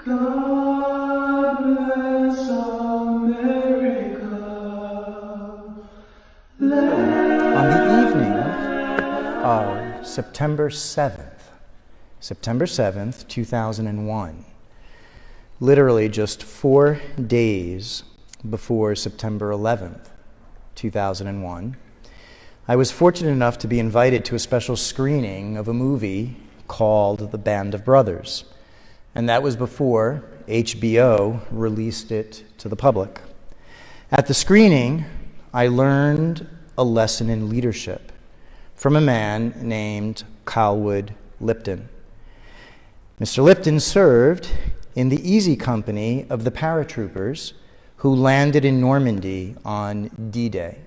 God bless America. On the evening of September 7th, 2001, literally just 4 days before September 11th, 2001, I was fortunate enough to be invited to a special screening of a movie called The Band of Brothers, and that was before HBO released it to the public. At the screening, I learned a lesson in leadership from a man named Colwood Lipton. Mr. Lipton served in the Easy Company of the paratroopers who landed in Normandy on D-Day.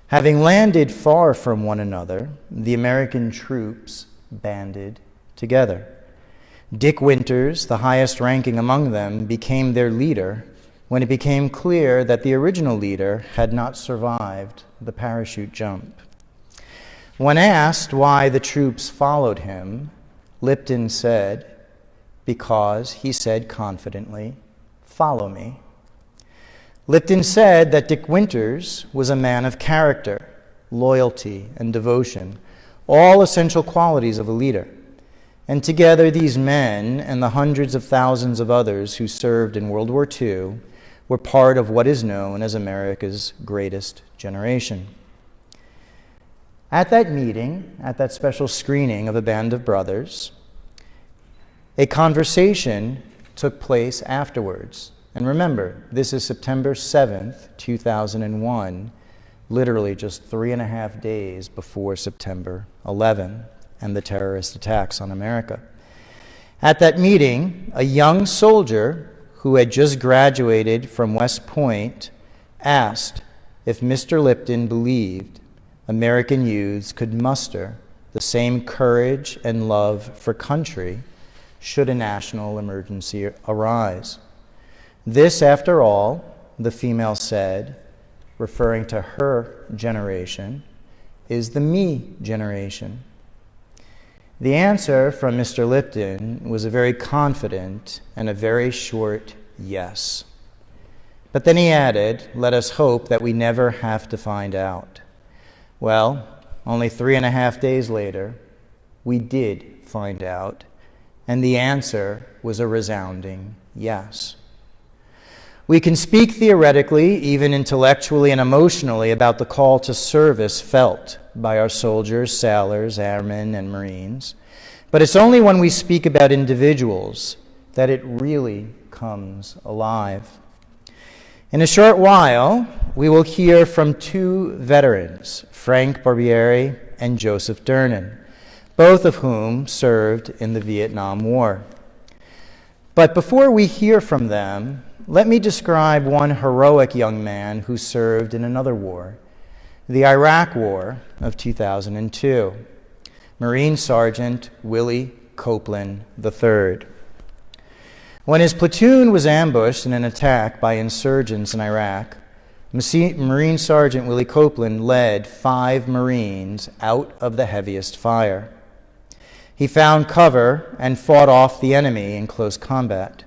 Having landed far from one another, the American troops banded together. Dick Winters, the highest ranking among them, became their leader when it became clear that the original leader had not survived the parachute jump. When asked why the troops followed him, Lipton said, "Because," he said confidently, "follow me." Lipton said that Dick Winters was a man of character, loyalty, and devotion, all essential qualities of a leader. And together these men and the hundreds of thousands of others who served in World War II were part of what is known as America's greatest generation. At that meeting, at that special screening of A Band of Brothers, a conversation took place afterwards. And remember, this is September 7th, 2001, literally just 3.5 days before September 11 and the terrorist attacks on America. At that meeting, a young soldier who had just graduated from West Point asked if Mr. Lipton believed American youths could muster the same courage and love for country should a national emergency arise. This, after all, the female said, referring to her generation, is the me generation. The answer from Mr. Lipton was a very confident and a very short yes. But then he added, "Let us hope that we never have to find out." Well, only 3.5 days later, we did find out, and the answer was a resounding yes. We can speak theoretically, even intellectually and emotionally, about the call to service felt by our soldiers, sailors, airmen, and Marines. But it's only when we speak about individuals that it really comes alive. In a short while, we will hear from 2 veterans, Frank Barbieri and Joseph Durnin, both of whom served in the Vietnam War. But before we hear from them, let me describe one heroic young man who served in another war, the Iraq War of 2002, Marine Sergeant Willie Copeland III. When his platoon was ambushed in an attack by insurgents in Iraq, Marine Sergeant Willie Copeland led 5 Marines out of the heaviest fire. He found cover and fought off the enemy in close combat.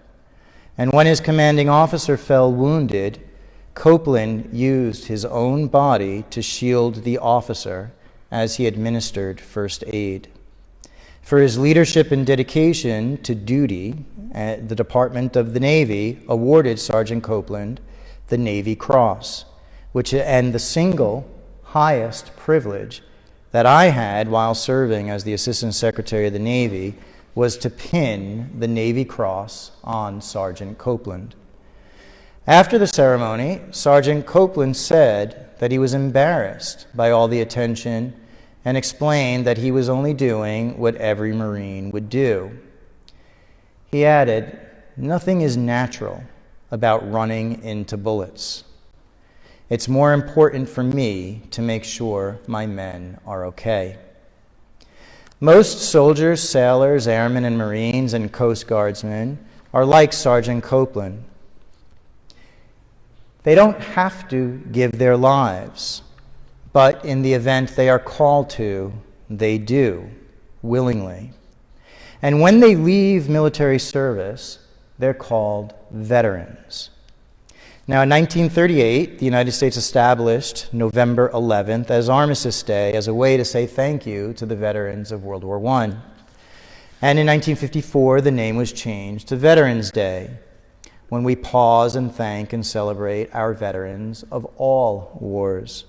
And when his commanding officer fell wounded, Copeland used his own body to shield the officer as he administered first aid. For his leadership and dedication to duty, the Department of the Navy awarded Sergeant Copeland the Navy Cross, and the single highest privilege that I had while serving as the Assistant Secretary of the Navy was to pin the Navy Cross on Sergeant Copeland. After the ceremony, Sergeant Copeland said that he was embarrassed by all the attention and explained that he was only doing what every Marine would do. He added, "Nothing is natural about running into bullets. It's more important for me to make sure my men are okay." Most soldiers, sailors, airmen, and Marines, and Coast Guardsmen are like Sergeant Copeland. They don't have to give their lives, but in the event they are called to, they do, willingly. And when they leave military service, They're called veterans. Now, in 1938, the United States established November 11th as Armistice Day as a way to say thank you to the veterans of World War I. And in 1954, the name was changed to Veterans Day, when we pause and thank and celebrate our veterans of all wars.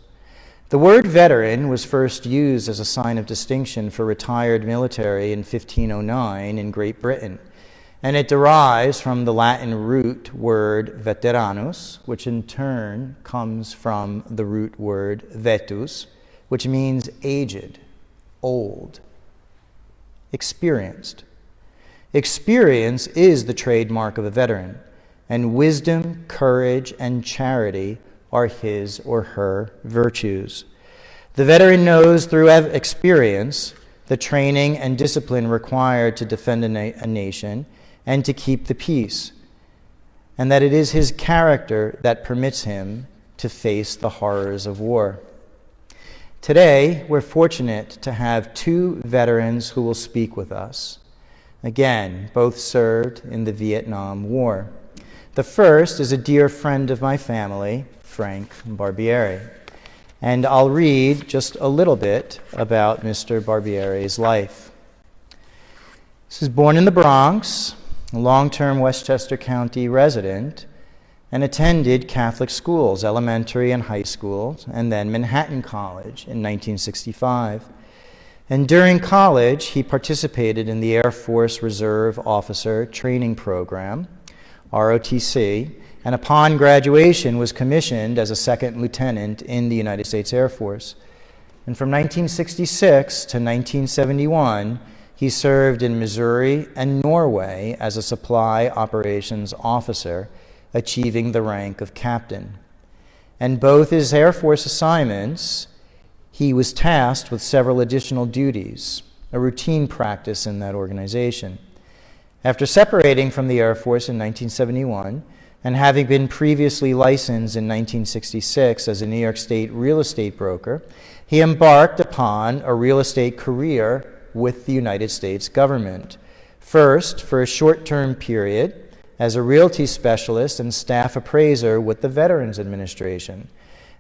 The word veteran was first used as a sign of distinction for retired military in 1509 in Great Britain, and it derives from the Latin root word veteranus, which in turn comes from the root word vetus, which means aged, old, experienced. Experience is the trademark of a veteran, and wisdom, courage, and charity are his or her virtues. The veteran knows through experience the training and discipline required to defend a nation and to keep the peace, and that it is his character that permits him to face the horrors of war. Today, we're fortunate to have two veterans who will speak with us. Again, both served in the Vietnam War. The first is a dear friend of my family, Frank Barbieri, and I'll read just a little bit about Mr. Barbieri's life. He was born in the Bronx, a long-term Westchester County resident, and attended Catholic schools, elementary and high schools, and then Manhattan College in 1965. And during college, he participated in the Air Force Reserve Officer Training Program, ROTC, and upon graduation was commissioned as a second lieutenant in the United States Air Force. And from 1966 to 1971, he served in Missouri and Norway as a supply operations officer, achieving the rank of captain. And both his Air Force assignments, he was tasked with several additional duties, a routine practice in that organization. After separating from the Air Force in 1971, and having been previously licensed in 1966 as a New York State real estate broker, he embarked upon a real estate career with the United States government. First, for a short-term period, as a realty specialist and staff appraiser with the Veterans Administration,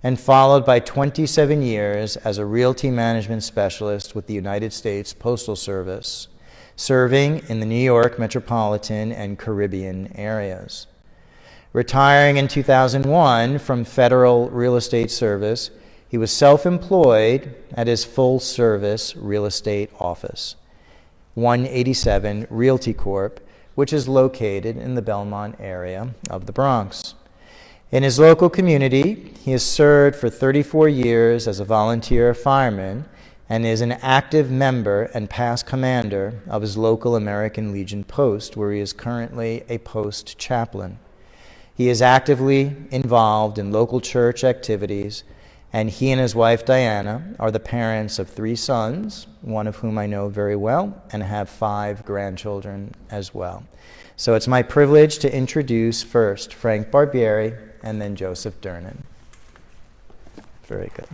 and followed by 27 years as a realty management specialist with the United States Postal Service, serving in the New York metropolitan and Caribbean areas. Retiring in 2001 from federal real estate service, he was self-employed at his full-service real estate office, 187 Realty Corp., which is located in the Belmont area of the Bronx. In his local community, he has served for 34 years as a volunteer fireman and is an active member and past commander of his local American Legion post, where he is currently a post chaplain. He is actively involved in local church activities, and he and his wife Diana are the parents of 3 sons, one of whom I know very well, and have 5 grandchildren as well. So it's my privilege to introduce first Frank Barbieri and then Joseph Durnin. Very good.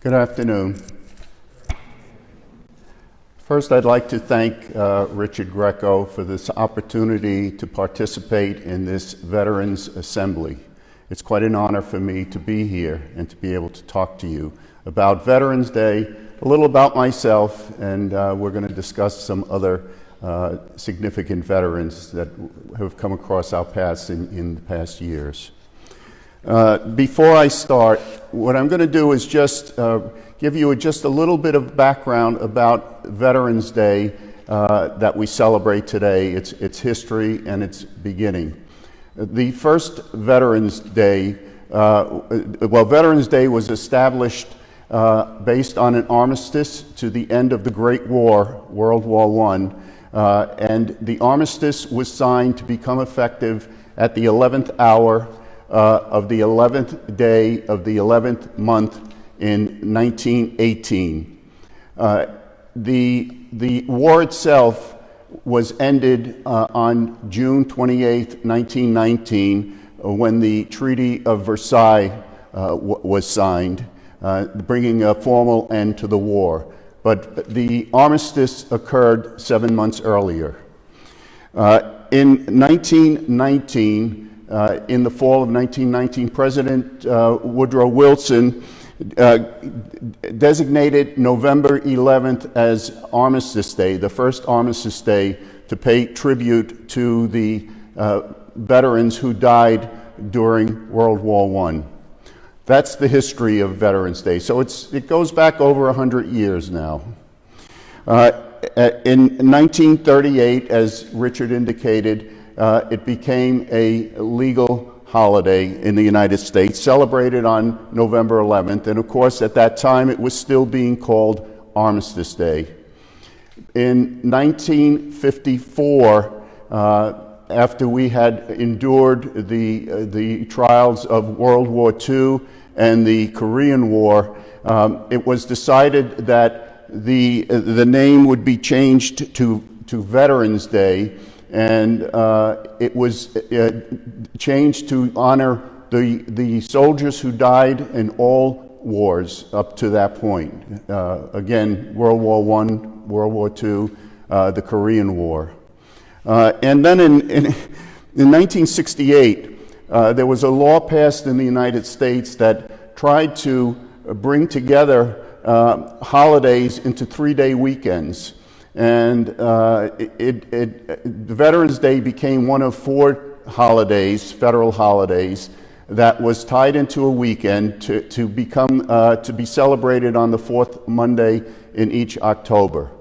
Good afternoon. First, I'd like to thank Richard Greco for this opportunity to participate in this Veterans Assembly. It's quite an honor for me to be here and to be able to talk to you about Veterans Day, a little about myself, and we're going to discuss some other significant veterans that have come across our paths in the past years. Before I start, what I'm going to do is just give you just a little bit of background about Veterans Day that we celebrate today, its history and its beginning. The first Veterans Day, Veterans Day was established based on an armistice to the end of the Great War, World War I, and the armistice was signed to become effective at the 11th hour of the 11th day of the 11th month in 1918. The war itself was ended on June 28, 1919, when the Treaty of Versailles was signed, bringing a formal end to the war. But the armistice occurred 7 months earlier. In 1919, in the fall of 1919, President Woodrow Wilson designated November 11th as Armistice Day, the first Armistice Day, to pay tribute to the veterans who died during World War I. That's the history of Veterans Day. So it goes back over 100 years now. In 1938, as Richard indicated, it became a legal holiday in the United States, celebrated on November 11th. And of course, at that time, it was still being called Armistice Day. In 1954, after we had endured the trials of World War II and the Korean War, it was decided that the name would be changed to Veterans Day, and it was changed to honor the soldiers who died in all wars up to that point. Again, World War I, World War II, the Korean War. And then in 1968, there was a law passed in the United States that tried to bring together holidays into 3-day weekends. And Veterans Day became one of 4 holidays, federal holidays, that was tied into a weekend to be celebrated on the 4th Monday in each October.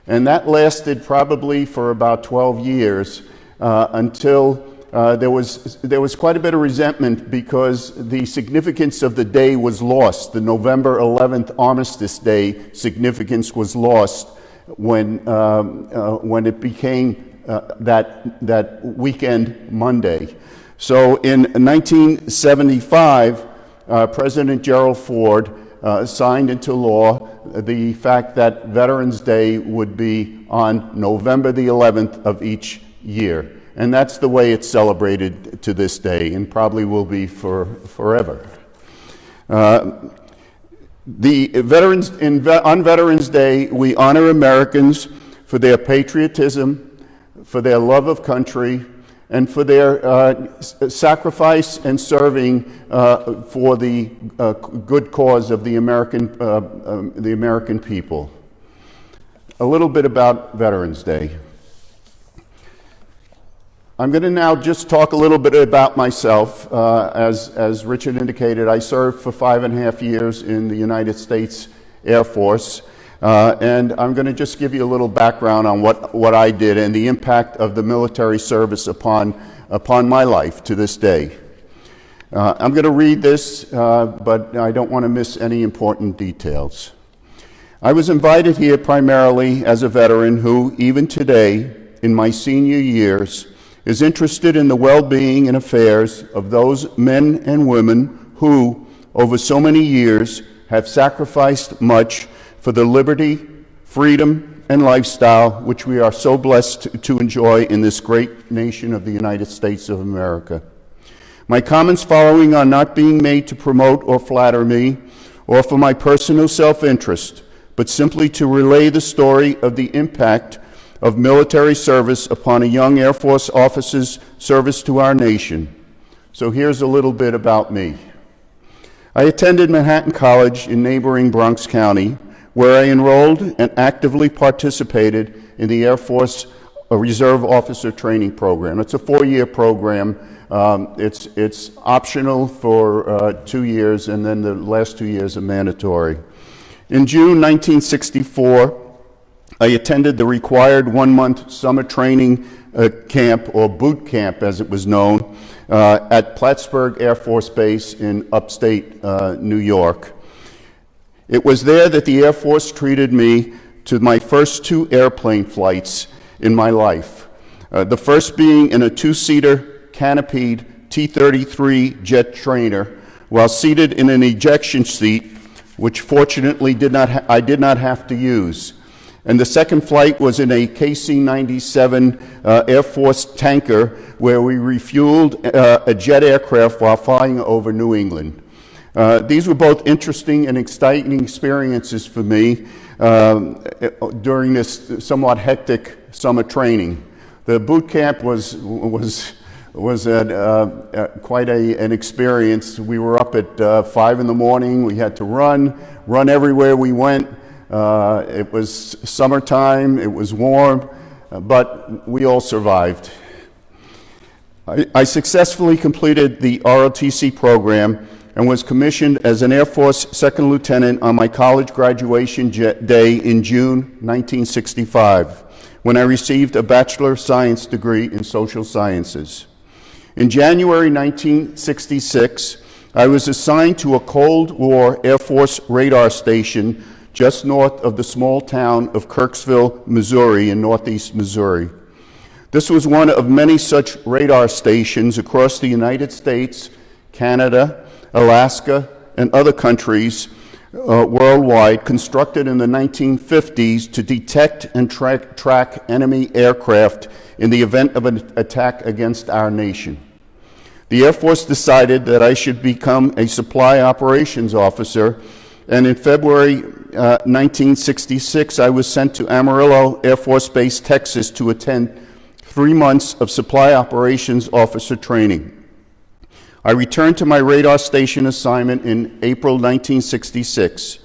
And that lasted probably for about 12 years until there was quite a bit of resentment because the significance of the day was lost. The November 11th Armistice Day significance was lost when it became that weekend Monday. So in 1975, President Gerald Ford signed into law the fact that Veterans Day would be on November the 11th of each year. And that's the way it's celebrated to this day, and probably will be forever. On Veterans Day, we honor Americans for their patriotism, for their love of country, and for their sacrifice and serving for the good cause of the American people. A little bit about Veterans Day. I'm going to now just talk a little bit about myself. As Richard indicated, I served for 5.5 years in the United States Air Force. And I'm going to just give you a little background on what I did and the impact of the military service upon my life to this day. I'm going to read this, but I don't want to miss any important details. I was invited here primarily as a veteran who, even today, in my senior years, is interested in the well-being and affairs of those men and women who, over so many years, have sacrificed much for the liberty, freedom, and lifestyle which we are so blessed to enjoy in this great nation of the United States of America. My comments following are not being made to promote or flatter me or for my personal self-interest, but simply to relay the story of the impact of military service upon a young Air Force officer's service to our nation. So here's a little bit about me. I attended Manhattan College in neighboring Bronx County, where I enrolled and actively participated in the Air Force Reserve Officer Training Program. It's a 4-year program. It's optional for 2 years, and then the last 2 years are mandatory. In June 1964, I attended the required 1-month summer training camp, or boot camp as it was known, at Plattsburgh Air Force Base in upstate New York. It was there that the Air Force treated me to my first 2 airplane flights in my life. The first being in a 2-seater canopied T-33 jet trainer, while seated in an ejection seat, which fortunately I did not have to use. And the second flight was in a KC-97 Air Force tanker, where we refueled a jet aircraft while flying over New England. These were both interesting and exciting experiences for me during this somewhat hectic summer training. The boot camp was quite an experience. We were up at 5 in the morning. We had to run everywhere we went. It was summertime. It was warm, but we all survived. I successfully completed the ROTC program and was commissioned as an Air Force Second Lieutenant on my college graduation day in June 1965, when I received a Bachelor of Science degree in Social Sciences. In January 1966, I was assigned to a Cold War Air Force radar station just north of the small town of Kirksville, Missouri, in northeast Missouri. This was one of many such radar stations across the United States, Canada, Alaska, and other countries worldwide, constructed in the 1950s to detect and track enemy aircraft in the event of an attack against our nation. The Air Force decided that I should become a supply operations officer, and in February 1966, I was sent to Amarillo Air Force Base, Texas, to attend 3 months of supply operations officer training. I returned to my radar station assignment in April 1966.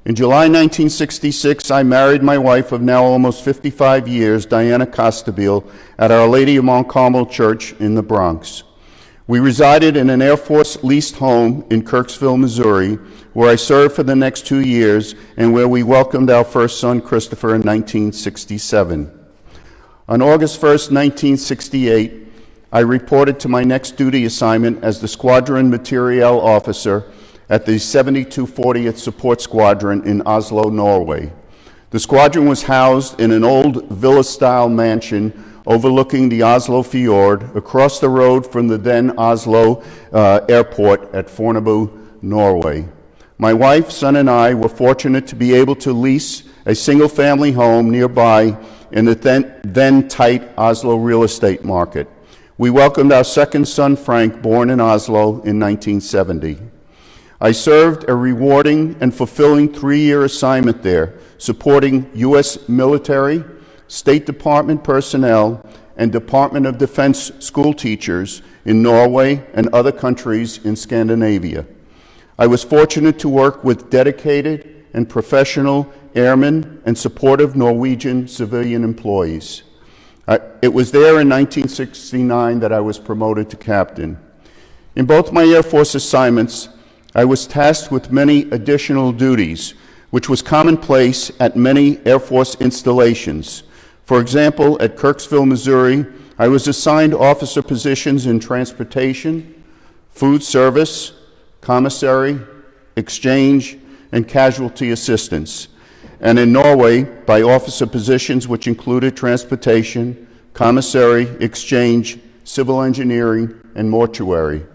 In July 1966, I married my wife of now almost 55 years, Diana Costabile, at Our Lady of Mount Carmel Church in the Bronx. We resided in an Air Force leased home in Kirksville, Missouri, where I served for the next 2 years and where we welcomed our first son, Christopher, in 1967. On August 1st, 1968, I reported to my next duty assignment as the Squadron Materiel Officer at the 7240th Support Squadron in Oslo, Norway. The squadron was housed in an old villa-style mansion overlooking the Oslo Fjord, across the road from the then Oslo airport at Fornebu, Norway. My wife, son, and I were fortunate to be able to lease a single-family home nearby in the then tight Oslo real estate market. We welcomed our second son, Frank, born in Oslo in 1970. I served a rewarding and fulfilling 3-year assignment there, supporting U.S. military, State Department personnel, and Department of Defense school teachers in Norway and other countries in Scandinavia. I was fortunate to work with dedicated and professional airmen and supportive Norwegian civilian employees. It was there in 1969 that I was promoted to captain. In both my Air Force assignments, I was tasked with many additional duties, which was commonplace at many Air Force installations. For example, at Kirksville, Missouri, I was assigned officer positions in transportation, food service, commissary, exchange, and casualty assistance. And in Norway, by officer positions which included transportation, commissary, exchange, civil engineering, and mortuary.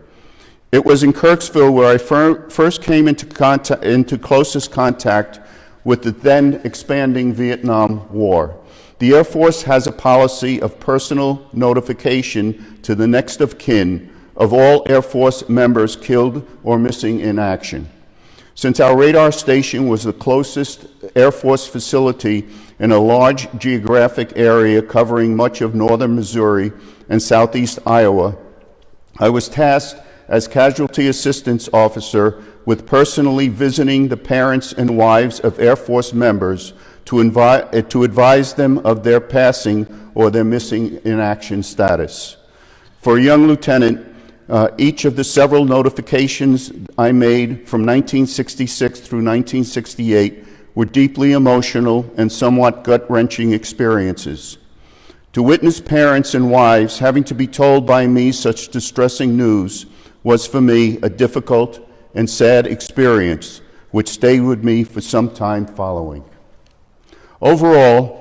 It was in Kirksville where I first came into closest contact with the then expanding Vietnam War. The Air Force has a policy of personal notification to the next of kin of all Air Force members killed or missing in action. Since our radar station was the closest Air Force facility in a large geographic area covering much of northern Missouri and southeast Iowa, I was tasked as Casualty Assistance Officer with personally visiting the parents and wives of Air Force members to advise them of their passing or their missing in action status. For a young lieutenant, each of the several notifications I made from 1966 through 1968 were deeply emotional and somewhat gut-wrenching experiences. To witness parents and wives having to be told by me such distressing news was for me a difficult and sad experience which stayed with me for some time following. Overall,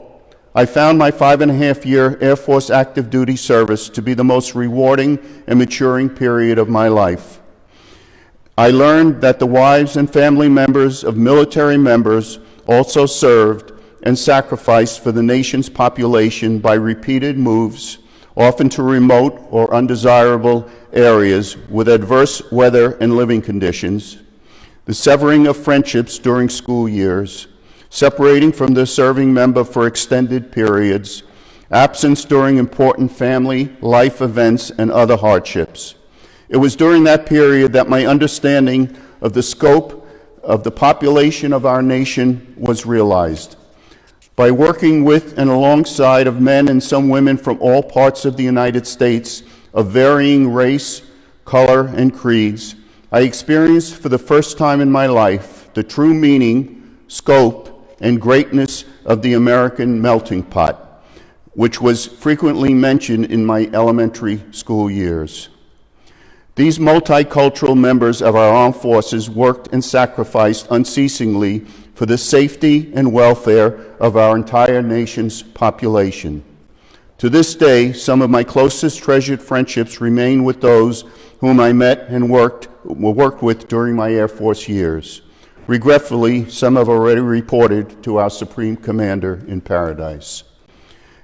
I found my 5.5-year Air Force active duty service to be the most rewarding and maturing period of my life. I learned that the wives and family members of military members also served and sacrificed for the nation's population by repeated moves, often to remote or undesirable areas with adverse weather and living conditions. the severing of friendships during school years, separating from the serving member for extended periods, absence during important family, life events, and other hardships. It was during that period that my understanding of the scope of the population of our nation was realized. By working with and alongside of men and some women from all parts of the United States of varying race, color, and creeds, I experienced for the first time in my life the true meaning, scope, and greatness of the American melting pot, which was frequently mentioned in my elementary school years. These multicultural members of our armed forces worked and sacrificed unceasingly for the safety and welfare of our entire nation's population. To this day, some of my closest treasured friendships remain with those whom I met and worked with during my Air Force years. Regretfully, some have already reported to our Supreme Commander in paradise.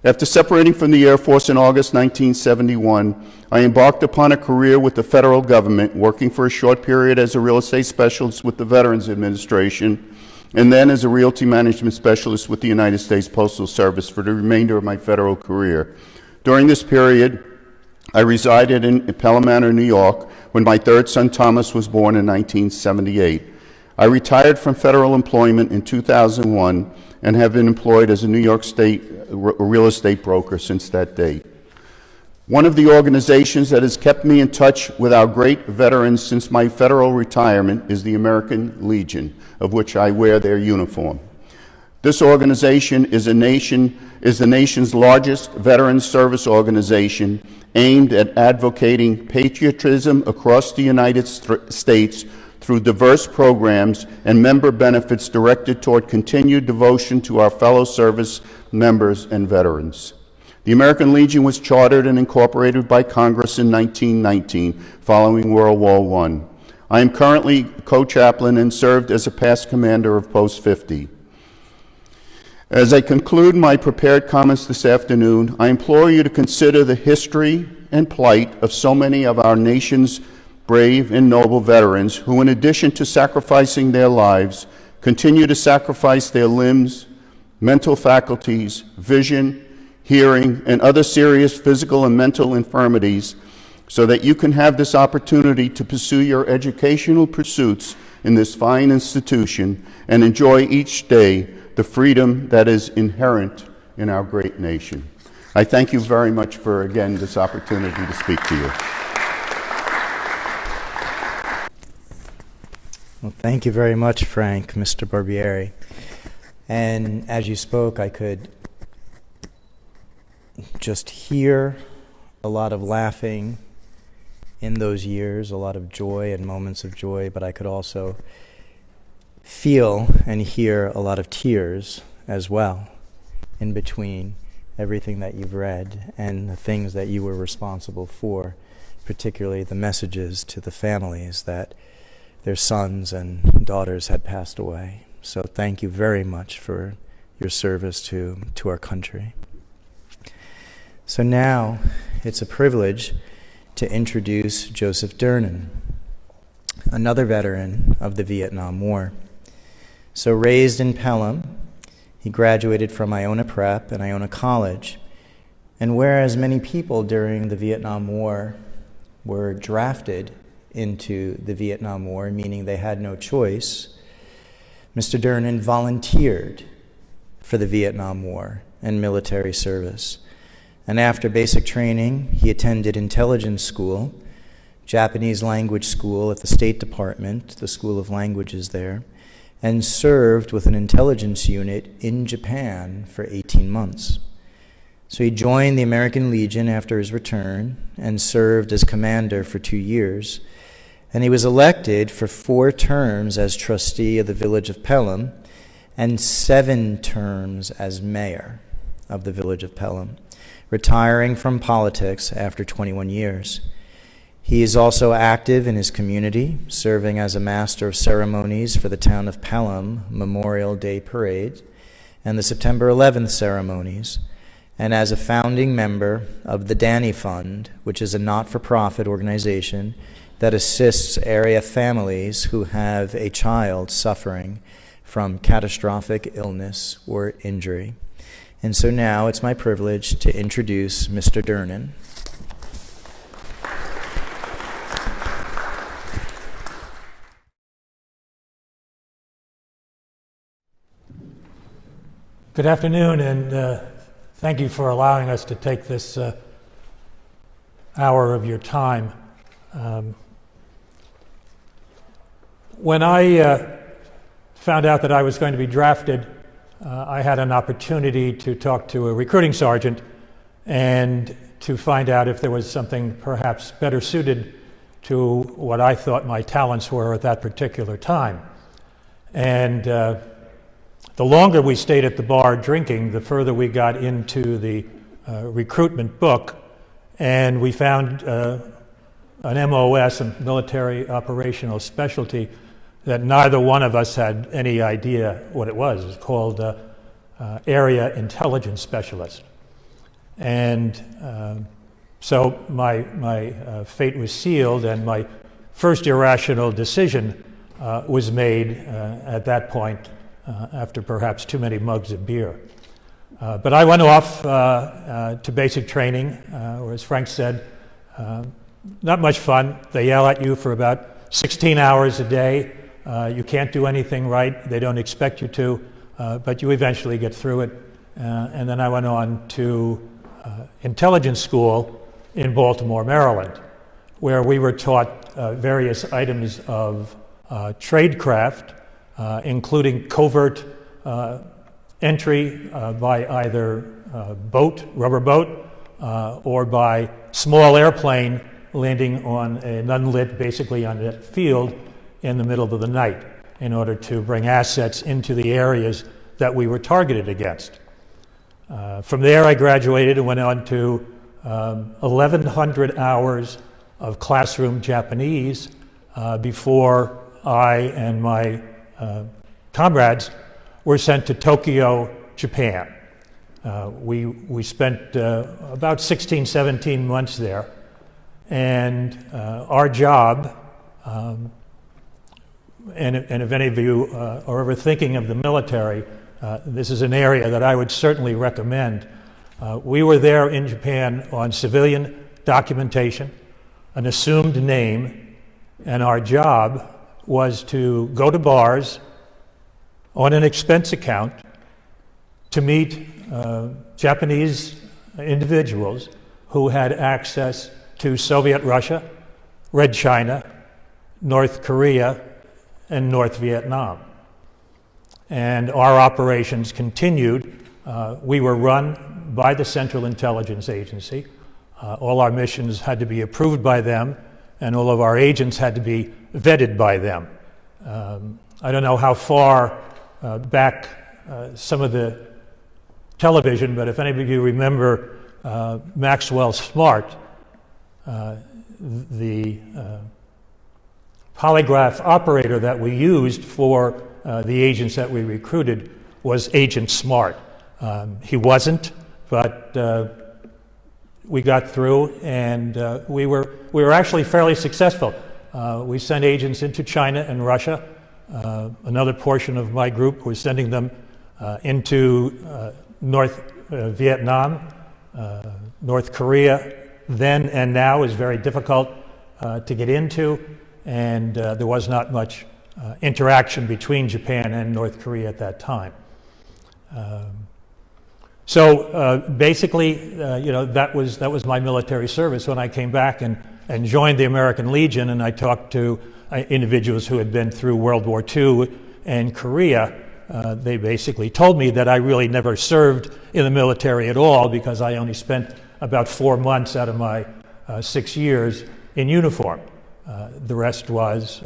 After separating from the Air Force in August 1971, I embarked upon a career with the federal government, working for a short period as a real estate specialist with the Veterans Administration, and then as a realty management specialist with the United States Postal Service for the remainder of my federal career. During this period, I resided in Pelham Manor, New York, when my third son Thomas was born in 1978. I retired from federal employment in 2001 and have been employed as a New York State real estate broker since that date. One of the organizations that has kept me in touch with our great veterans since my federal retirement is the American Legion, of which I wear their uniform. This organization is the nation's largest veterans service organization aimed at advocating patriotism across the United States through diverse programs and member benefits directed toward continued devotion to our fellow service members and veterans. The American Legion was chartered and incorporated by Congress in 1919, following World War I. I am currently co-chaplain and served as a past commander of Post 50. As I conclude my prepared comments this afternoon, I implore you to consider the history and plight of so many of our nation's brave and noble veterans who, in addition to sacrificing their lives, continue to sacrifice their limbs, mental faculties, vision, hearing, and other serious physical and mental infirmities so that you can have this opportunity to pursue your educational pursuits in this fine institution and enjoy each day the freedom that is inherent in our great nation. I thank you very much for, again, this opportunity to speak to you. Well, thank you very much, Frank, Mr. Barbieri. And as you spoke, I could just hear a lot of laughing in those years, a lot of joy and moments of joy, but I could also feel and hear a lot of tears as well in between everything that you've read and the things that you were responsible for, particularly the messages to the families that their sons and daughters had passed away. So thank you very much for your service to our country. So now it's a privilege to introduce Joseph Durnin, another veteran of the Vietnam War. So raised in Pelham, he graduated from Iona Prep and Iona College. And whereas many people during the Vietnam War were drafted into the Vietnam War, meaning they had no choice, Mr. Durnin volunteered for the Vietnam War and military service. And after basic training, he attended intelligence school, Japanese language school at the State Department, the School of Languages there, and served with an intelligence unit in Japan for 18 months. So he joined the American Legion after his return and served as commander for 2 years. And he was elected for 4 terms as trustee of the village of Pelham and 7 terms as mayor of the village of Pelham, retiring from politics after 21 years. He is also active in his community, serving as a master of ceremonies for the town of Pelham Memorial Day Parade and the September 11th ceremonies, and as a founding member of the Danny Fund, which is a not-for-profit organization that assists area families who have a child suffering from catastrophic illness or injury. And so now it's my privilege to introduce Mr. Durnin. Good afternoon, and thank you for allowing us to take this hour of your time. When I found out that I was going to be drafted, I had an opportunity to talk to a recruiting sergeant and to find out if there was something perhaps better suited to what I thought my talents were at that particular time. And the longer we stayed at the bar drinking, the further we got into the recruitment book, and we found an MOS, a military operational specialty, that neither one of us had any idea what it was. It was called Area Intelligence Specialist. And so my fate was sealed, and my first irrational decision was made at that point, after perhaps too many mugs of beer. But I went off to basic training, or as Frank said, not much fun. They yell at you for about 16 hours a day. You can't do anything right. They don't expect you to, but you eventually get through it. And then I went on to intelligence school in Baltimore, Maryland, where we were taught various items of tradecraft, including covert entry by either boat, rubber boat, or by small airplane landing on an unlit, basically unlit field in the middle of the night in order to bring assets into the areas that we were targeted against. From there, I graduated and went on to 1,100 hours of classroom Japanese before I and my comrades were sent to Tokyo, Japan. We spent about 16, 17 months there, and our job, and if any of you are ever thinking of the military, this is an area that I would certainly recommend. We were there in Japan on civilian documentation, an assumed name, and our job was to go to bars on an expense account to meet Japanese individuals who had access to Soviet Russia, Red China, North Korea, and North Vietnam. And our operations continued. We were run by the Central Intelligence Agency. All our missions had to be approved by them, and all of our agents had to be vetted by them. I don't know how far back some of the television, but if any of you remember Maxwell Smart, the polygraph operator that we used for the agents that we recruited was Agent Smart. He wasn't, but we got through, and we were actually fairly successful. We sent agents into China and Russia. Another portion of my group was sending them into North Vietnam. North Korea then and now is very difficult to get into, and there was not much interaction between Japan and North Korea at that time. So basically, that was my military service. When I came back and joined the American Legion, and I talked to individuals who had been through World War II and Korea, they basically told me that I really never served in the military at all because I only spent about 4 months out of my 6 years in uniform. The rest was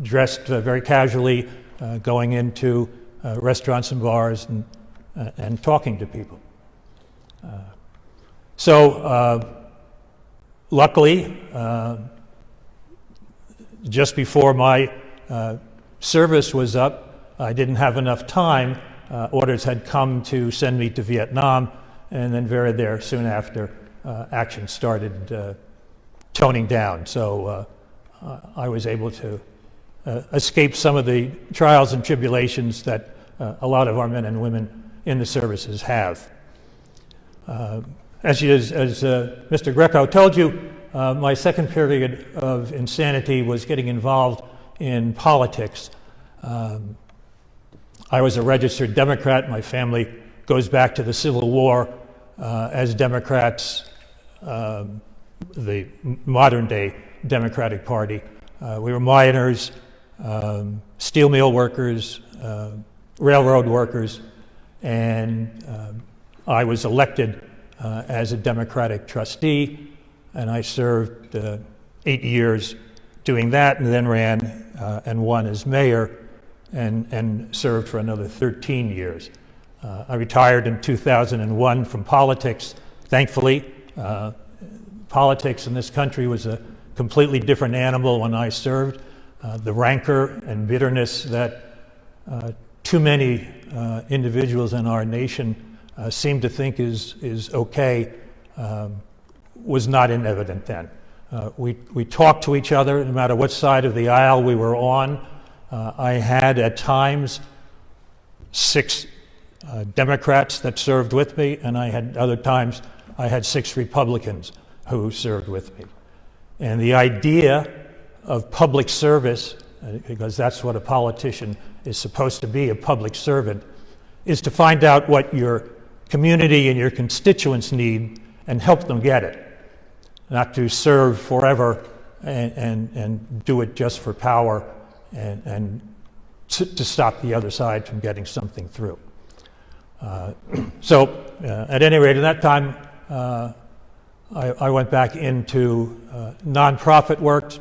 dressed very casually, going into restaurants and bars and talking to people. Luckily, just before my service was up, I didn't have enough time. Orders had come to send me to Vietnam, and then very soon after, action started toning down. So I was able to escape some of the trials and tribulations that a lot of our men and women in the services have. As Mr. Greco told you, my second period of insanity was getting involved in politics. I was a registered Democrat. My family goes back to the Civil War as Democrats, the modern-day Democratic Party. We were miners, steel mill workers, railroad workers, and I was elected as a Democratic trustee, and I served 8 years doing that, and then ran and won as mayor, and served for another 13 years. I retired in 2001 from politics. Thankfully, politics in this country was a completely different animal when I served. The rancor and bitterness that too many individuals in our nation seem to think is okay was not in evident then. We talked to each other no matter what side of the aisle we were on. I had at times 6 Democrats that served with me, and I had other times I had 6 Republicans who served with me. And the idea of public service, because that's what a politician is supposed to be, a public servant, is to find out what your community and your constituents need and help them get it, not to serve forever and do it just for power and to stop the other side from getting something through. So at any rate, at that time, I went back into nonprofit work.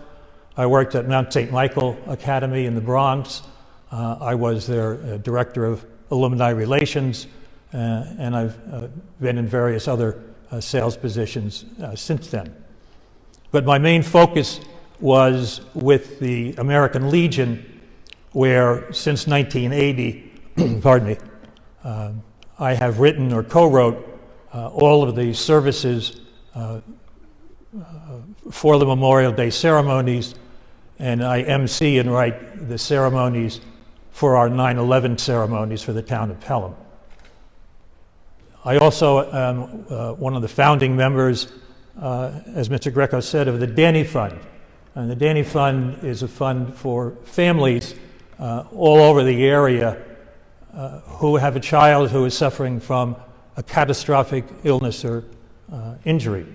I worked at Mount St. Michael Academy in the Bronx. I was their director of alumni relations, and I've been in various other sales positions since then. But my main focus was with the American Legion, where since 1980, pardon me, I have written or co-wrote all of the services for the Memorial Day ceremonies, and I MC and write the ceremonies for our 9/11 ceremonies for the town of Pelham. I also am one of the founding members, as Mr. Greco said, of the Danny Fund. And the Danny Fund is a fund for families all over the area who have a child who is suffering from a catastrophic illness or injury.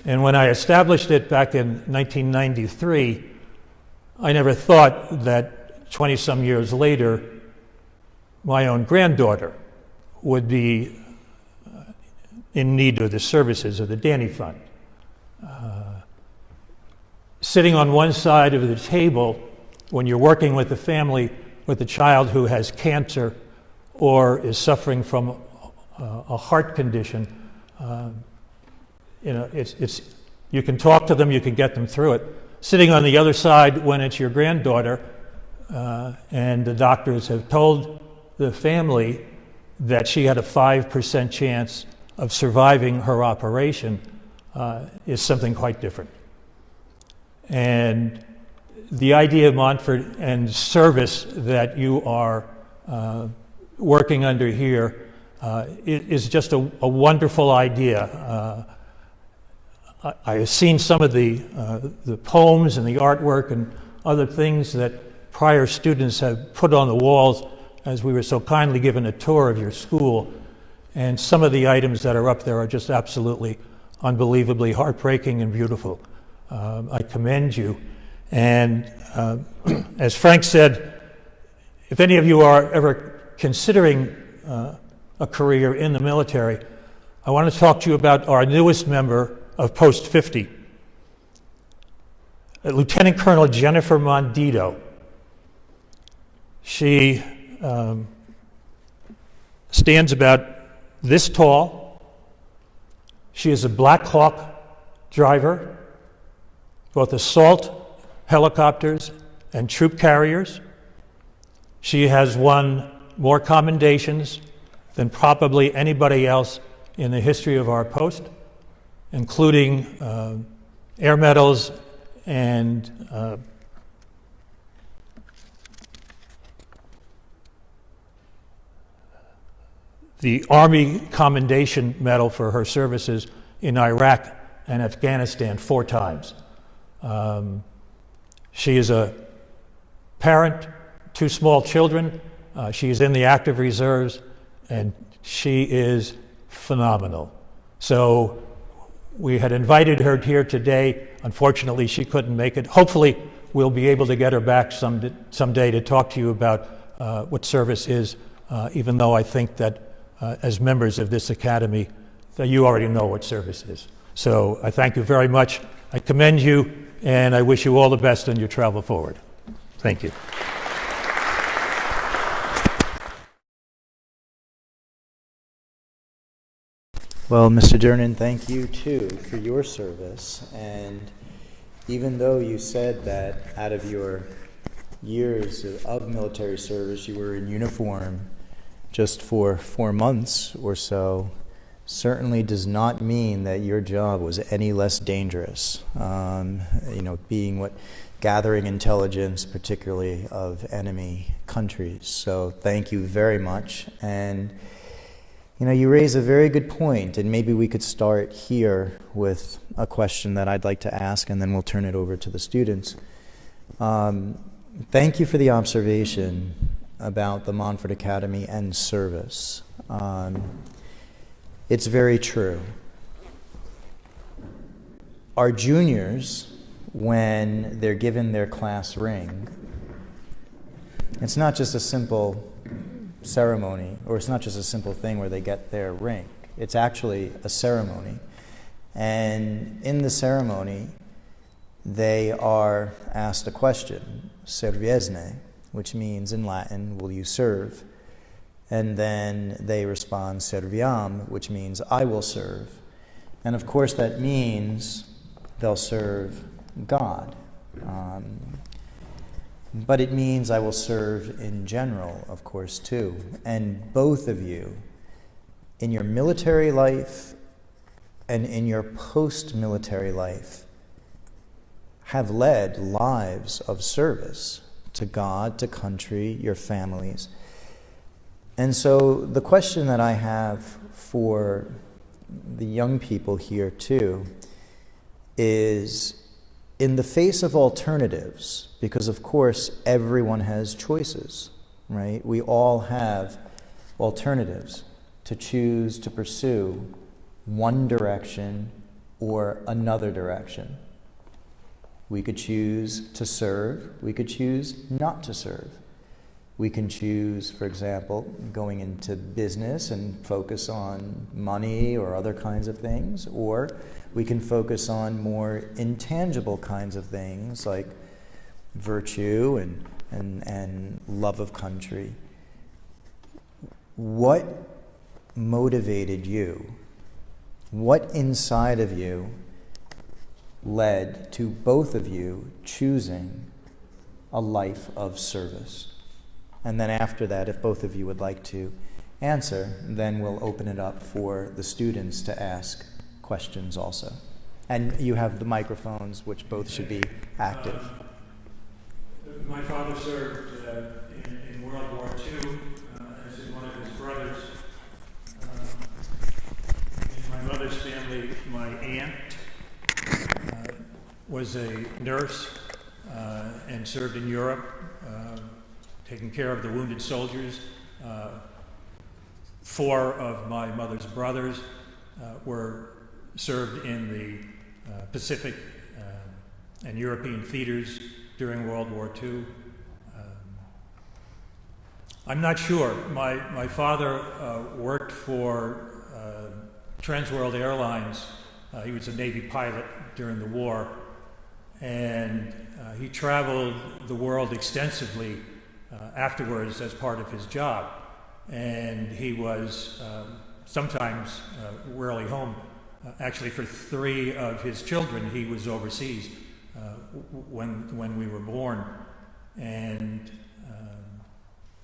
And when I established it back in 1993, I never thought that 20-some years later, my own granddaughter would be in need of the services of the Danny Fund. Sitting on one side of the table when you're working with a family with a child who has cancer or is suffering from a heart condition, it's you can talk to them, you can get them through it. Sitting on the other side when it's your granddaughter, and the doctors have told the family that she had a 5% chance of surviving her operation, is something quite different. And the idea of Montfort and service that you are working under here is just a wonderful idea. I have seen some of the poems and the artwork and other things that prior students have put on the walls as we were so kindly given a tour of your school. And some of the items that are up there are just absolutely unbelievably heartbreaking and beautiful. I commend you. And as Frank said, if any of you are ever considering a career in the military, I want to talk to you about our newest member of Post 50, Lieutenant Colonel Jennifer Mondito. She stands about this tall. She is a Black Hawk driver, both assault helicopters and troop carriers. She has won more commendations than probably anybody else in the history of our post, including air medals and the Army Commendation Medal for her services in Iraq and Afghanistan 4 times. She is a parent, 2 small children. She is in the active reserves, and she is phenomenal. So we had invited her here today. Unfortunately, she couldn't make it. Hopefully, we'll be able to get her back someday to talk to you about what service is, even though I think that as members of this academy, that you already know what service is. So I thank you very much. I commend you, and I wish you all the best on your travel forward. Thank you. Well, Mr. Durnin, thank you too for your service. And even though you said that out of your years of military service you were in uniform just for 4 months or so, certainly does not mean that your job was any less dangerous. Gathering intelligence, particularly of enemy countries. So thank you very much. And you raise a very good point, and maybe we could start here with a question that I'd like to ask, and then we'll turn it over to the students. Thank you for the observation about the Montfort Academy and service. It's very true. Our juniors, when they're given their class ring, it's not just a simple ceremony, or it's not just a simple thing where they get their ring. It's actually a ceremony. And in the ceremony, they are asked a question, serviesne, which means in Latin, will you serve? And then they respond, serviam, which means I will serve. And of course that means they'll serve God. But it means I will serve in general, of course, too. And both of you, in your military life and in your post-military life, have led lives of service to God, to country, your families. And so the question that I have for the young people here, too, is in the face of alternatives, because of course everyone has choices, right? We all have alternatives to choose to pursue one direction or another direction. We could choose to serve, we could choose not to serve. We can choose, for example, going into business and focus on money or other kinds of things, or we can focus on more intangible kinds of things like virtue and love of country. What motivated you? What inside of you led to both of you choosing a life of service? And then after that, if both of you would like to answer, then we'll open it up for the students to ask questions also. And you have the microphones, which both should be active. My father served in World War II as in one of his brothers. In my mother's family, my aunt was a nurse and served in Europe, taking care of the wounded soldiers. 4 of my mother's brothers were served in the Pacific and European theaters during World War II. I'm not sure. My father worked for Trans World Airlines. He was a Navy pilot during the war, and he traveled the world extensively afterwards as part of his job. And he was sometimes rarely home. Actually, for 3 of his children, he was overseas when we were born. And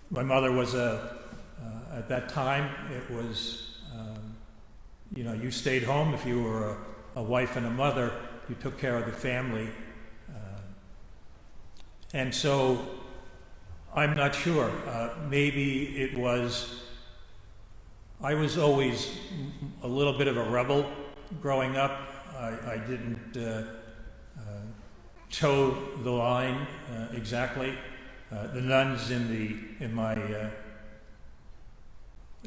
my mother was at that time, it was, you stayed home if you were a wife and a mother, you took care of the family. And so I'm not sure. Maybe it was, I was always a little bit of a rebel growing up. I didn't toe the line exactly. The nuns in my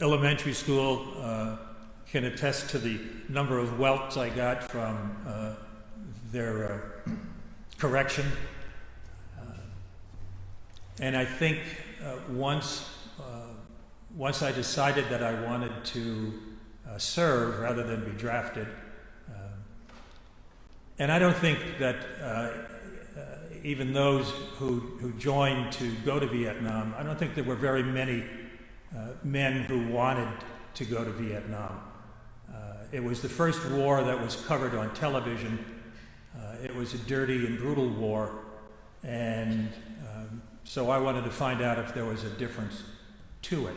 elementary school can attest to the number of welts I got from their correction. And I think once I decided that I wanted to serve rather than be drafted, and I don't think that even those who joined to go to Vietnam, I don't think there were very many men who wanted to go to Vietnam. It was the first war that was covered on television. It was a dirty and brutal war, and so I wanted to find out if there was a difference to it.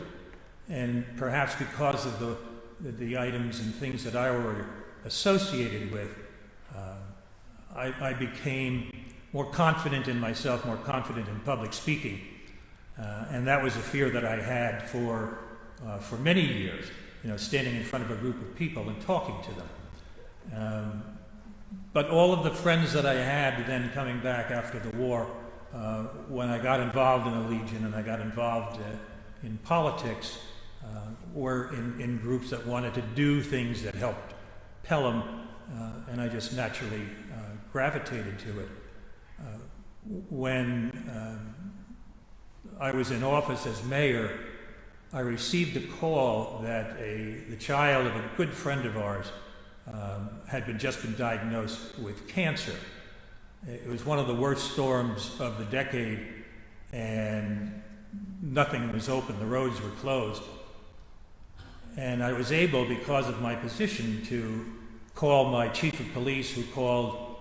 And perhaps because of the items and things that I were associated with, I became more confident in myself, more confident in public speaking. And that was a fear that I had for many years, standing in front of a group of people and talking to them. But all of the friends that I had then coming back after the war, when I got involved in the Legion and I got involved in politics, were in groups that wanted to do things that helped Pelham, and I just naturally gravitated to it. When I was in office as mayor, I received a call that the child of a good friend of ours had just been diagnosed with cancer. It was one of the worst storms of the decade, and nothing was open. The roads were closed. And I was able, because of my position, to call my chief of police, who called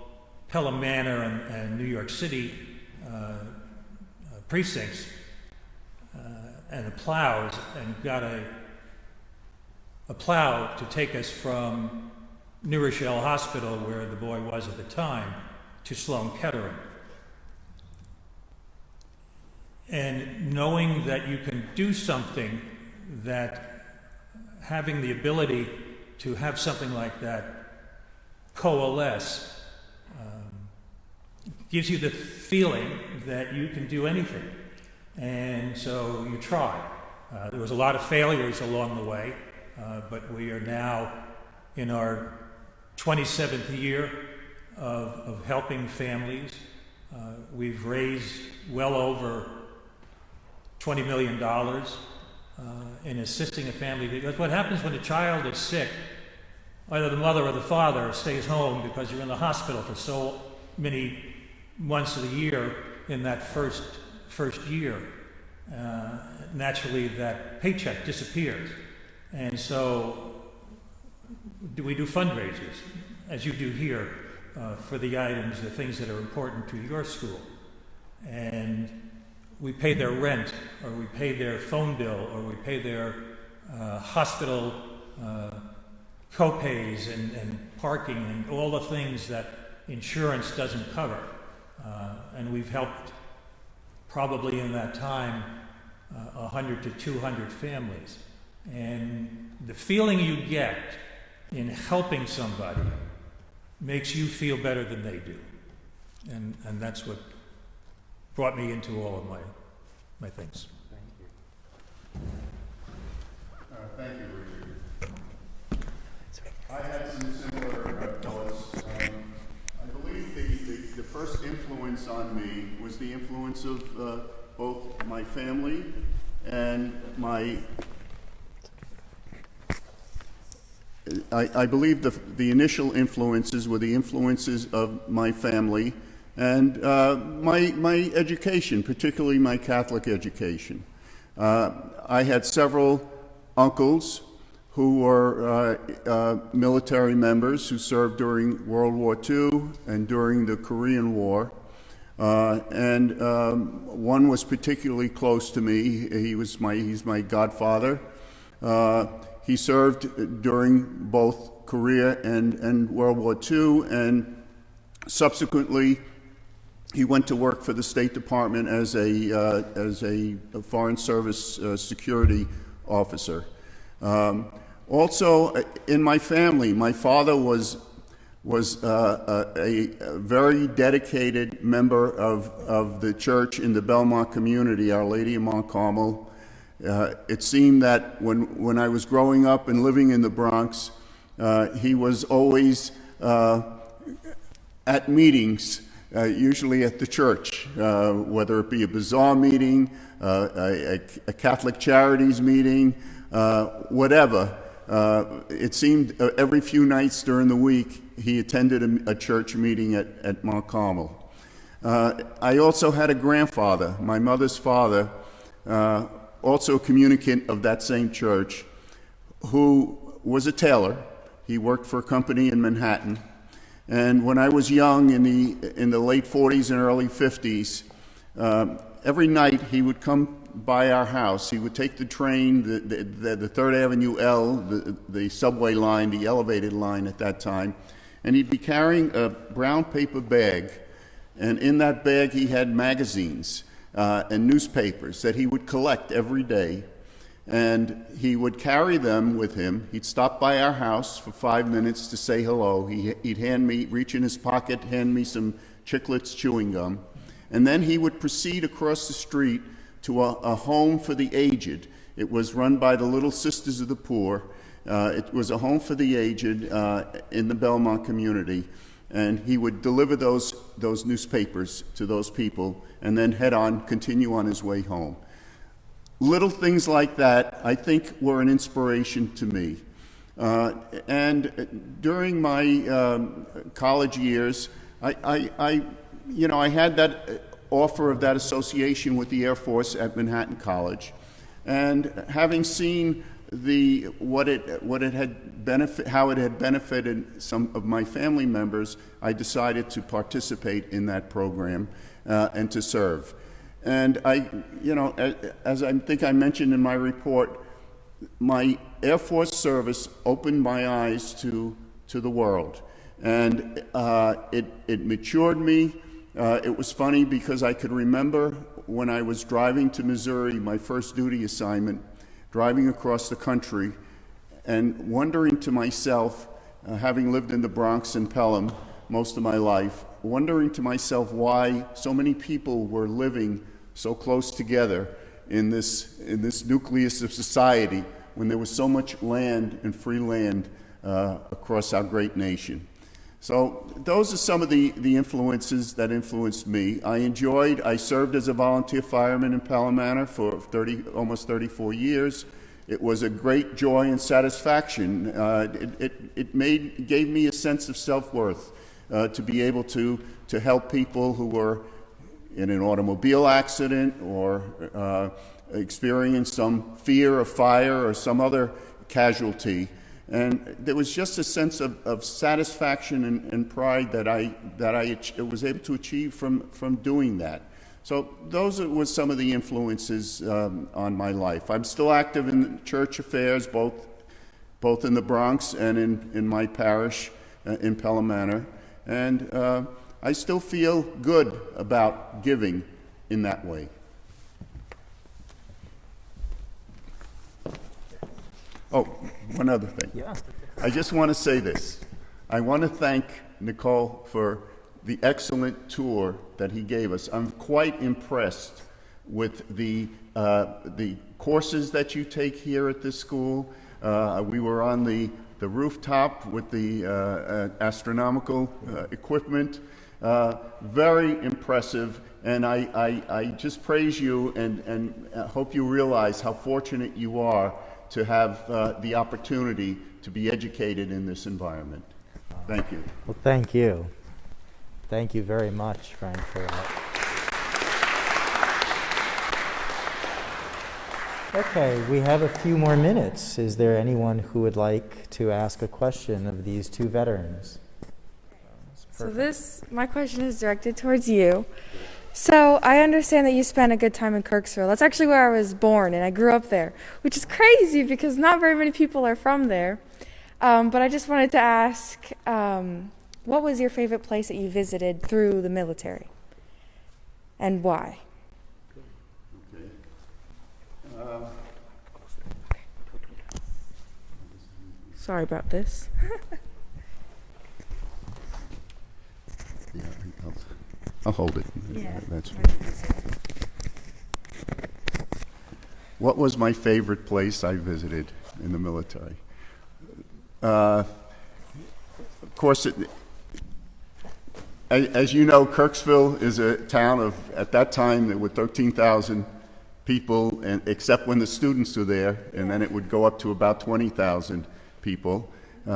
Pelham Manor and New York City precincts and the plows, and got a plow to take us from New Rochelle Hospital, where the boy was at the time, to Sloan Kettering. And knowing that you can do something, that having the ability to have something like that coalesce gives you the feeling that you can do anything. And so you try. There was a lot of failures along the way, but we are now in our 27th year of helping families. We've raised well over $20 million in assisting a family. Because what happens when a child is sick, either the mother or the father stays home because you're in the hospital for so many months of the year in that first year. Naturally, that paycheck disappears. And so we do fundraisers, as you do here, for the items, the things that are important to your school. And we pay their rent, or we pay their phone bill, or we pay their hospital co-pays and parking and all the things that insurance doesn't cover. And we've helped probably in that time 100 to 200 families. And the feeling you get in helping somebody makes you feel better than they do. And that's what brought me into all of my things. Thank you, Richard. I had some similar thoughts. I believe the first influence on me was the influence of both my family and I believe the initial influences were the influences of my family and my education, particularly my Catholic education. I had several uncles who were military members who served during World War II and during the Korean War. And one was particularly close to me. He's my godfather. He served during both Korea and World War II, and Subsequently, he went to work for the State Department as a Foreign Service security officer. Also, in my family, my father was a very dedicated member of the church in the Belmont community, Our Lady of Mount Carmel. It seemed that when I was growing up and living in the Bronx, he was always at meetings, usually at the church, whether it be a bazaar meeting, a Catholic Charities meeting, whatever. It seemed every few nights during the week he attended a church meeting at Mount Carmel. I also had a grandfather, my mother's father, also a communicant of that same church, who was a tailor. He worked for a company in Manhattan. And when I was young, in the late 40s and early 50s, every night he would come by our house. He would take the train, the 3rd Avenue L, the subway line, the elevated line at that time, and he'd be carrying a brown paper bag. And in that bag he had magazines and newspapers that he would collect every day. And he would carry them with him. He'd stop by our house for 5 minutes to say hello. He'd reach in his pocket, hand me some Chiclets chewing gum. And then he would proceed across the street to a home for the aged. It was run by the Little Sisters of the Poor. It was a home for the aged in the Belmont community. And he would deliver those newspapers to those people and then continue on his way home. Little things like that, I think, were an inspiration to me. And during my college years, I had that offer of that association with the Air Force at Manhattan College, and having seen how it had benefited some of my family members, I decided to participate in that program and to serve. And as I think I mentioned in my report, my Air Force service opened my eyes to the world. And it matured me. It was funny because I could remember when I was driving to Missouri, my first duty assignment, driving across the country, and wondering to myself, having lived in the Bronx and Pelham most of my life, wondering to myself why so many people were living so close together in this nucleus of society when there was so much land and free land across our great nation. So those are some of the influences that influenced me. I served as a volunteer fireman in Pelham Manor for almost 34 years. It was a great joy and satisfaction. It gave me a sense of self-worth to be able to help people who were in an automobile accident or experienced some fear of fire or some other casualty. And there was just a sense of satisfaction and pride that I was able to achieve from doing that. So those were some of the influences on my life. I'm still active in church affairs, both in the Bronx and in my parish in Pelham Manor. And I still feel good about giving in that way. Oh, one other thing. Yeah. I just want to say this. I want to thank Nicole for the excellent tour that he gave us. I'm quite impressed with the courses that you take here at this school. We were on the rooftop with the astronomical equipment. Very impressive, and I just praise you and hope you realize how fortunate you are to have the opportunity to be educated in this environment. Thank you. Well, thank you. Thank you very much, Frank, for that. Okay, we have a few more minutes. Is there anyone who would like to ask a question of these two veterans? So my question is directed towards you. So I understand that you spent a good time in Kirksville. That's actually where I was born, and I grew up there, which is crazy because not very many people are from there. But I just wanted to ask, what was your favorite place that you visited through the military? And why? Okay. Sorry about this. Yeah, I'll hold it. Yeah. That's What was my favorite place I visited in the military? Of course, as you know, Kirksville is a town of, at that time, there were 13,000 people, and except when the students were there, and then it would go up to about 20,000 people. It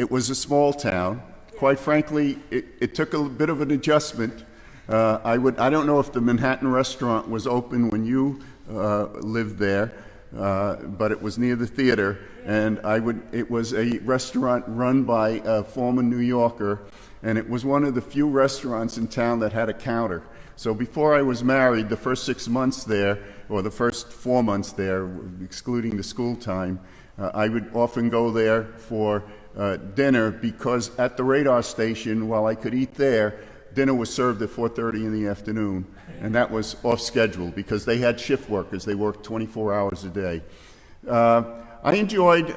was a small town. Quite frankly, it took a bit of an adjustment. I don't know if the Manhattan restaurant was open when you lived there, but it was near the theater, and it was a restaurant run by a former New Yorker, and it was one of the few restaurants in town that had a counter. So before I was married, the first 6 months there, or the first 4 months there, excluding the school time, I would often go there for dinner, because at the radar station, while I could eat there, dinner was served at 4:30 in the afternoon, and that was off schedule because they had shift workers. They worked 24 hours a day. I enjoyed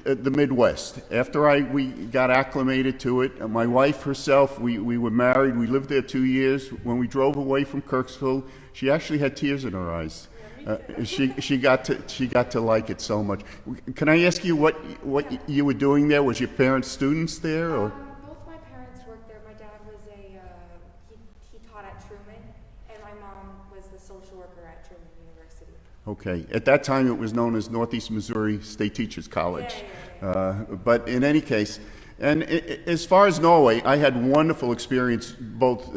the Midwest. After we got acclimated to it, my wife herself, we were married. We lived there 2 years. When we drove away from Kirksville, she actually had tears in her eyes. She got to like it so much. Can I ask you what you were doing there? Was your parents students there, or? Both my parents worked there. My dad was he taught at Truman, and my mom was the social worker at Truman University. Okay. At that time, it was known as Northeast Missouri State Teachers College. But in any case, and as far as Norway, I had wonderful experience both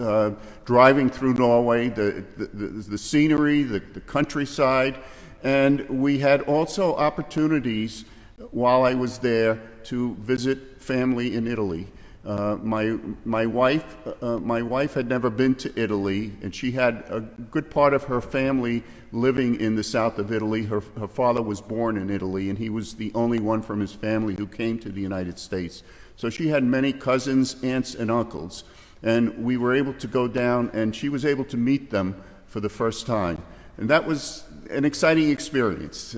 driving through Norway, the scenery, the countryside, and we had also opportunities while I was there to visit family in Italy. My wife had never been to Italy, and she had a good part of her family living in the south of Italy. Her father was born in Italy, and he was the only one from his family who came to the United States. So she had many cousins, aunts, and uncles, and we were able to go down, and she was able to meet them for the first time. And that was an exciting experience.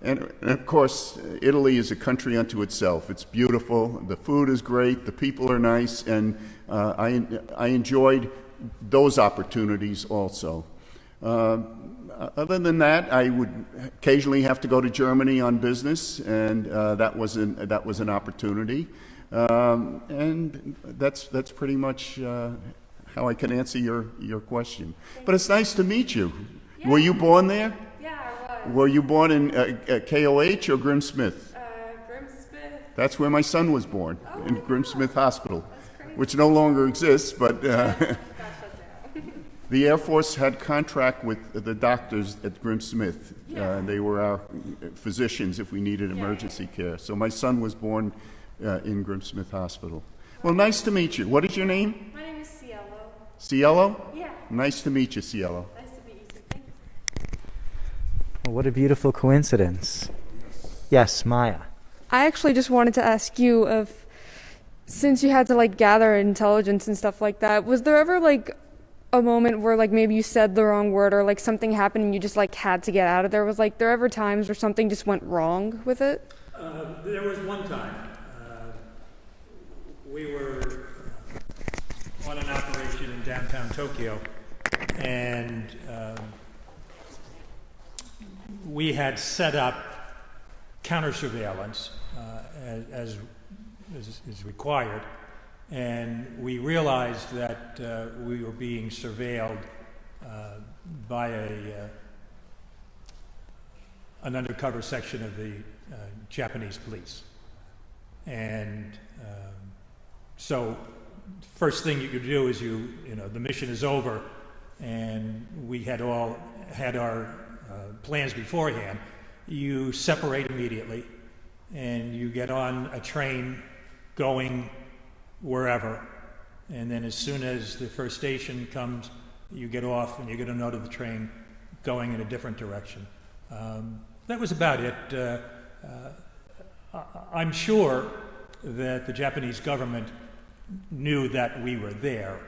And of course, Italy is a country unto itself. It's beautiful, the food is great, the people are nice, and I enjoyed those opportunities also. Other than that, I would occasionally have to go to Germany on business, and that was an opportunity. And that's pretty much how I can answer your question. But it's nice to meet you. Yeah. Were you born there? Yeah, I was. Were you born in KOH or Grim-Smith? Grim-Smith. That's where my son was born, in wow. Grim-Smith Hospital, That's crazy. which no longer exists, but Got shut down. the Air Force had contract with the doctors at Grim-Smith. Yeah. They were our physicians if we needed emergency care. So my son was born in Grim-Smith Hospital. Well, nice to meet you. What is your name? My name is Cielo. Cielo? Yeah. Nice to meet you, Cielo. Nice to meet you too. Thanks. Well, what a beautiful coincidence. Yes, Maya. I actually just wanted to ask you if, since you had to gather intelligence and stuff like that, was there ever a moment where maybe you said the wrong word or something happened and you just had to get out of there? Was there ever times where something just went wrong with it? There was one time we were on an operation in downtown Tokyo, and we had set up counter surveillance as is required, and we realized that we were being surveilled by an undercover section of the Japanese police. And so first thing you could do is the mission is over, and we had all had our plans beforehand. You separate immediately, and you get on a train going wherever, and then as soon as the first station comes, you get off and you get a note of the train going in a different direction. That was about it. I'm sure that the Japanese government knew that we were there,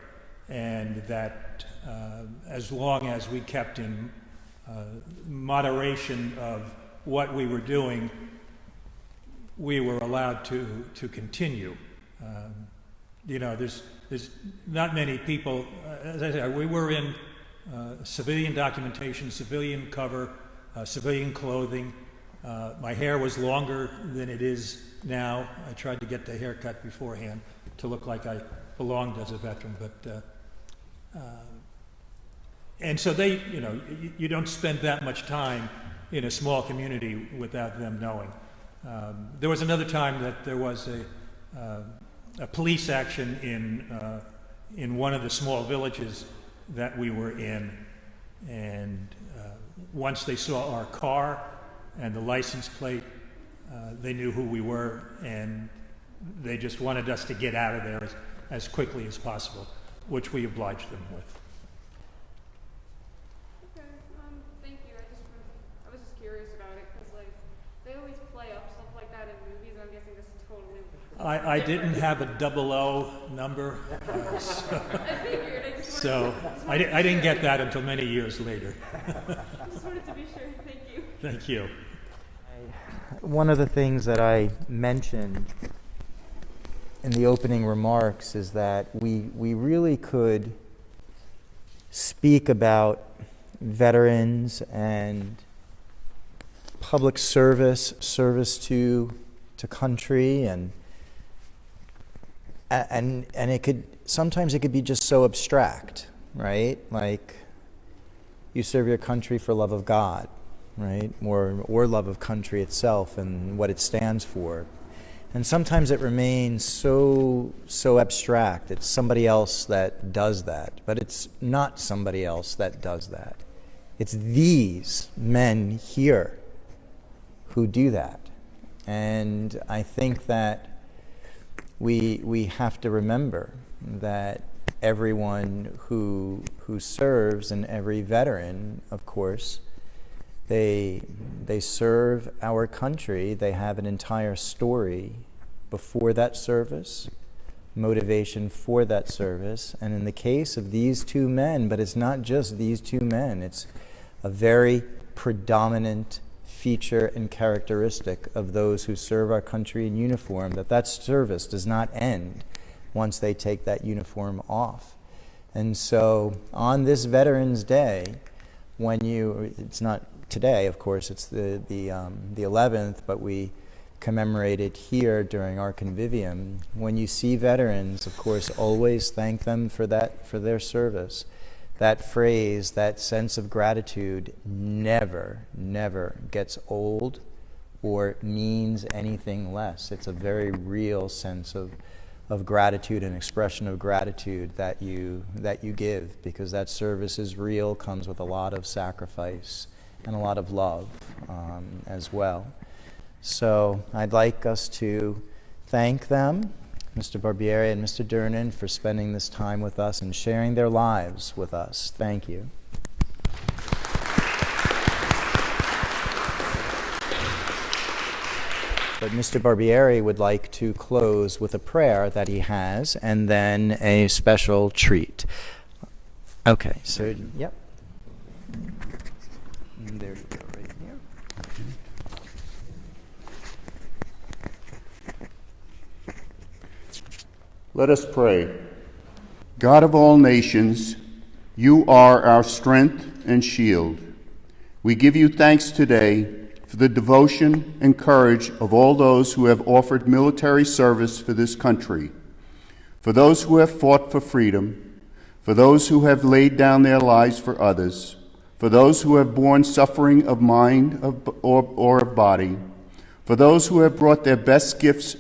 and that as long as we kept in moderation of what we were doing, we were allowed to continue. There's not many people, as I said, we were in civilian documentation, civilian cover, civilian clothing. My hair was longer than it is now. I tried to get the haircut beforehand to look like I belonged as a veteran, but and so they, you don't spend that much time in a small community without them knowing. There was another time that there was a police action in one of the small villages that we were in, and once they saw our car and the license plate, they knew who we were, and they just wanted us to get out of there as quickly as possible, which we obliged them with. Okay, thank you. I was just curious about it because they always play up stuff like that in movies. I'm guessing this is totally. I didn't have a 00 number, so I didn't get that until many years later. I just wanted to be sure. Thank you. Thank you. One of the things that I mentioned in the opening remarks is that we really could speak about veterans and public service to country, and it could sometimes be just so abstract, right? Like, you serve your country for love of God, right? Or love of country itself and what it stands for. And sometimes it remains so abstract. It's somebody else that does that, but it's not somebody else that does that. It's these men here who do that. And I think that we have to remember that everyone who serves, and every veteran, of course, they serve our country. They have an entire story before that service, motivation for that service. And in the case of these two men, but it's not just these two men, it's a very predominant feature and characteristic of those who serve our country in uniform, that service does not end once they take that uniform off. And so on this Veterans Day, it's not today, of course, it's the 11th, but we commemorate it here during our convivium. When you see veterans, of course, always thank them for their service. That phrase, that sense of gratitude, never gets old or means anything less. It's a very real sense of gratitude and expression of gratitude that you give, because that service is real, comes with a lot of sacrifice and a lot of love as well. So I'd like us to thank them, Mr. Barbieri and Mr. Durnin, for spending this time with us and sharing their lives with us. Thank you. But Mr. Barbieri would like to close with a prayer that he has, and then a special treat. Okay, so, yep. And there you go, right here. Let us pray. God of all nations, you are our strength and shield. We give you thanks today for the devotion and courage of all those who have offered military service for this country, for those who have fought for freedom, for those who have laid down their lives for others, for those who have borne suffering of mind or of body, for those who have brought their best gifts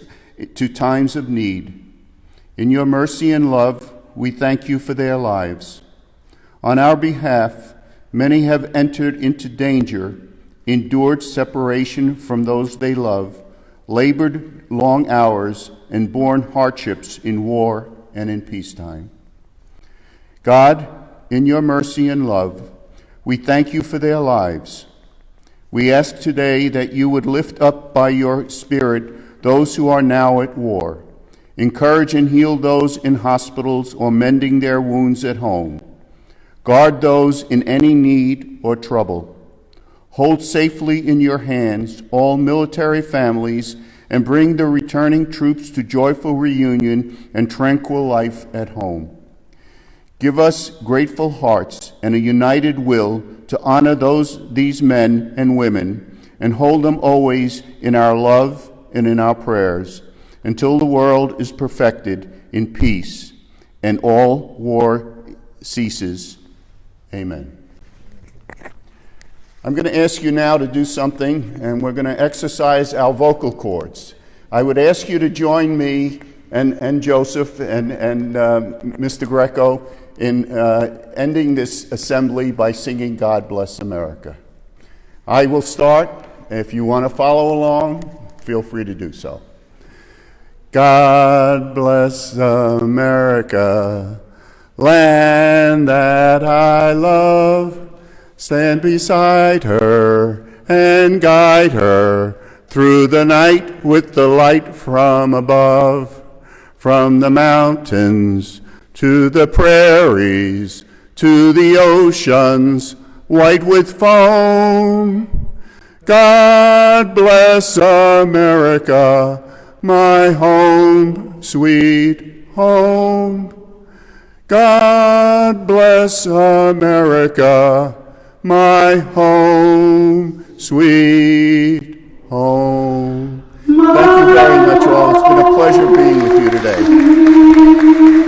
to times of need. In your mercy and love, we thank you for their lives. On our behalf, many have entered into danger, endured separation from those they love, labored long hours, and borne hardships in war and in peacetime. God, in your mercy and love, we thank you for their lives. We ask today that you would lift up by your Spirit those who are now at war. Encourage and heal those in hospitals or mending their wounds at home. Guard those in any need or trouble. Hold safely in your hands all military families and bring the returning troops to joyful reunion and tranquil life at home. Give us grateful hearts and a united will to honor these men and women and hold them always in our love and in our prayers until the world is perfected in peace and all war ceases. Amen. I'm going to ask you now to do something, and we're going to exercise our vocal cords. I would ask you to join me and Joseph and Mr. Greco in ending this assembly by singing God Bless America. I will start. If you want to follow along, feel free to do so. God bless America, land that I love. Stand beside her and guide her through the night with the light from above. From the mountains to the prairies, to the oceans white with foam. God bless America, my home, sweet home. God bless America, my home, sweet home. Thank you very much all. It's been a pleasure being with you today.